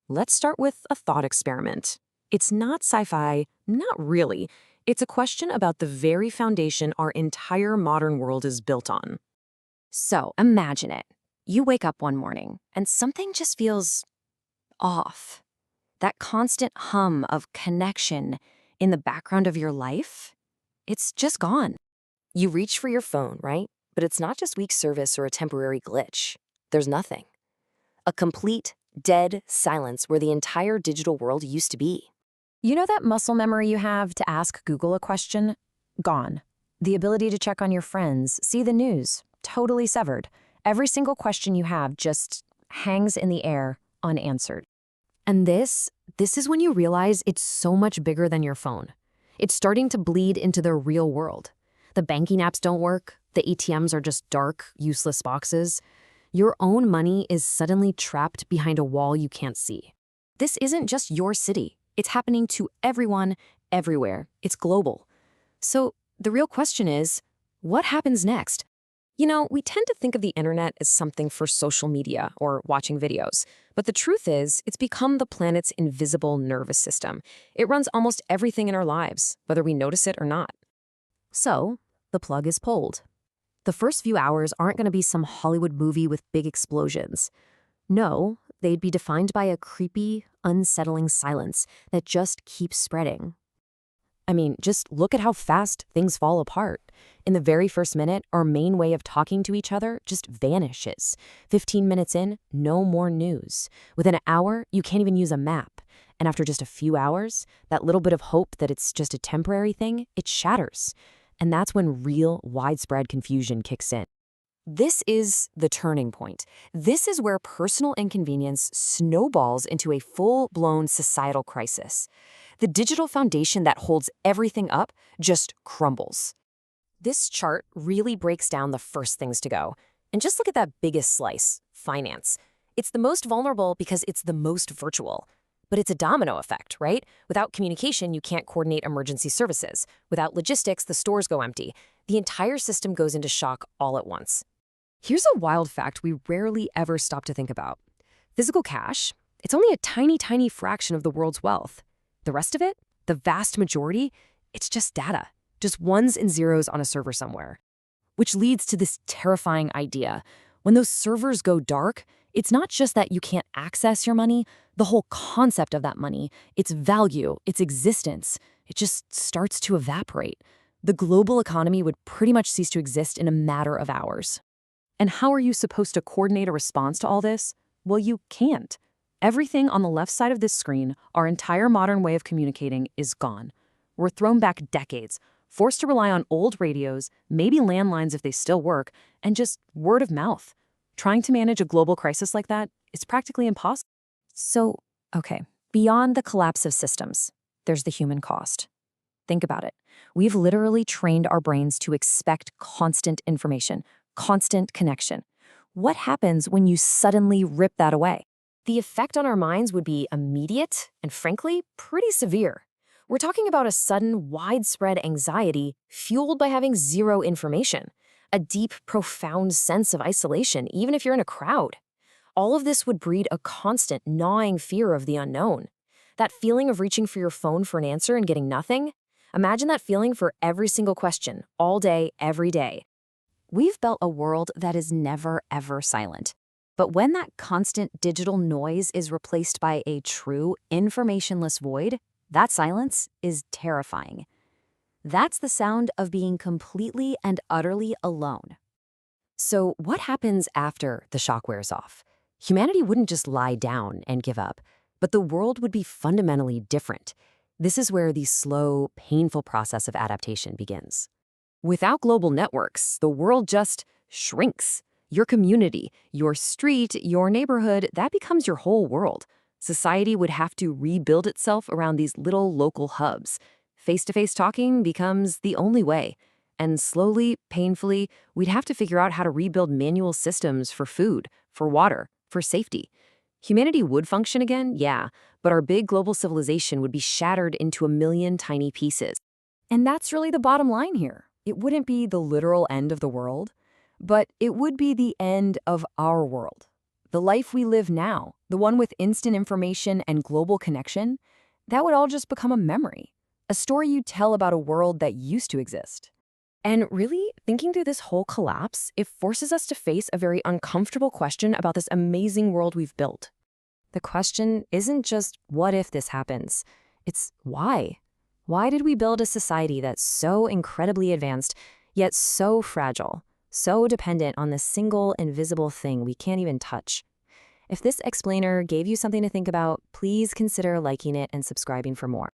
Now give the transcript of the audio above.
Let's start with a thought experiment. It's not sci-fi, not really. It's a question about the very foundation our entire modern world is built on. So imagine it. You wake up one morning and something just feels off. That constant hum of connection in the background of your life, it's just gone. You reach for your phone, right? But it's not just weak service or a temporary glitch. There's nothing. A complete, dead silence where the entire digital world used to be. You know that muscle memory you have to ask Google a question? Gone. The ability to check on your friends, see the news, totally severed. Every single question you have just hangs in the air, unanswered. And this is when you realize it's so much bigger than your phone. It's starting to bleed into the real world. The banking apps don't work. The ATMs are just dark, useless boxes. Your own money is suddenly trapped behind a wall you can't see. This isn't just your city. It's happening to everyone, everywhere. It's global. So the real question is, what happens next? You know, we tend to think of the internet as something for social media or watching videos. But the truth is, it's become the planet's invisible nervous system. It runs almost everything in our lives, whether we notice it or not. So, the plug is pulled. The first few hours aren't going to be some Hollywood movie with big explosions. No, they'd be defined by a creepy, unsettling silence that just keeps spreading. I mean, just look at how fast things fall apart. In the very first minute, our main way of talking to each other just vanishes. 15 minutes in, no more news. Within an hour, you can't even use a map. And after just a few hours, that little bit of hope that it's just a temporary thing, it shatters. And that's when real, widespread confusion kicks in. This is the turning point. This is where personal inconvenience snowballs into a full-blown societal crisis. The digital foundation that holds everything up just crumbles. This chart really breaks down the first things to go. And just look at that biggest slice, finance. It's the most vulnerable because it's the most virtual. But it's a domino effect, right? Without communication, you can't coordinate emergency services. Without logistics, the stores go empty. The entire system goes into shock all at once. Here's a wild fact we rarely ever stop to think about. Physical cash, it's only a tiny, tiny fraction of the world's wealth. The rest of it, the vast majority, it's just data. Just ones and zeros on a server somewhere. Which leads to this terrifying idea. When those servers go dark, it's not just that you can't access your money, the whole concept of that money, its value, its existence, it just starts to evaporate. The global economy would pretty much cease to exist in a matter of hours. And how are you supposed to coordinate a response to all this? Well, you can't. Everything on the left side of this screen, our entire modern way of communicating, is gone. We're thrown back decades, forced to rely on old radios, maybe landlines if they still work, and just word of mouth. Trying to manage a global crisis like that is practically impossible. So, okay, beyond the collapse of systems, there's the human cost. Think about it. We've literally trained our brains to expect constant information, constant connection. What happens when you suddenly rip that away? The effect on our minds would be immediate and, frankly, pretty severe. We're talking about a sudden, widespread anxiety fueled by having zero information, a deep, profound sense of isolation, even if you're in a crowd. All of this would breed a constant, gnawing fear of the unknown. That feeling of reaching for your phone for an answer and getting nothing? Imagine that feeling for every single question, all day, every day. We've built a world that is never, ever silent. But when that constant digital noise is replaced by a true, informationless void, that silence is terrifying. That's the sound of being completely and utterly alone. So what happens after the shock wears off? Humanity wouldn't just lie down and give up, but the world would be fundamentally different. This is where the slow, painful process of adaptation begins. Without global networks, the world just shrinks. Your community, your street, your neighborhood, that becomes your whole world. Society would have to rebuild itself around these little local hubs. Face-to-face talking becomes the only way. And slowly, painfully, we'd have to figure out how to rebuild manual systems for food, for water, for safety. Humanity would function again, yeah, but our big global civilization would be shattered into a million tiny pieces. And that's really the bottom line here. It wouldn't be the literal end of the world, but it would be the end of our world. The life we live now, the the one with instant information and global connection, that would all just become a memory, a story you tell about a world that used to exist. And really, thinking through this whole collapse, it forces us to face a very uncomfortable question about this amazing world we've built. The question isn't just, what if this happens? It's why? Why did we build a society that's so incredibly advanced, yet so fragile, so dependent on this single invisible thing we can't even touch? If this explainer gave you something to think about, please consider liking it and subscribing for more.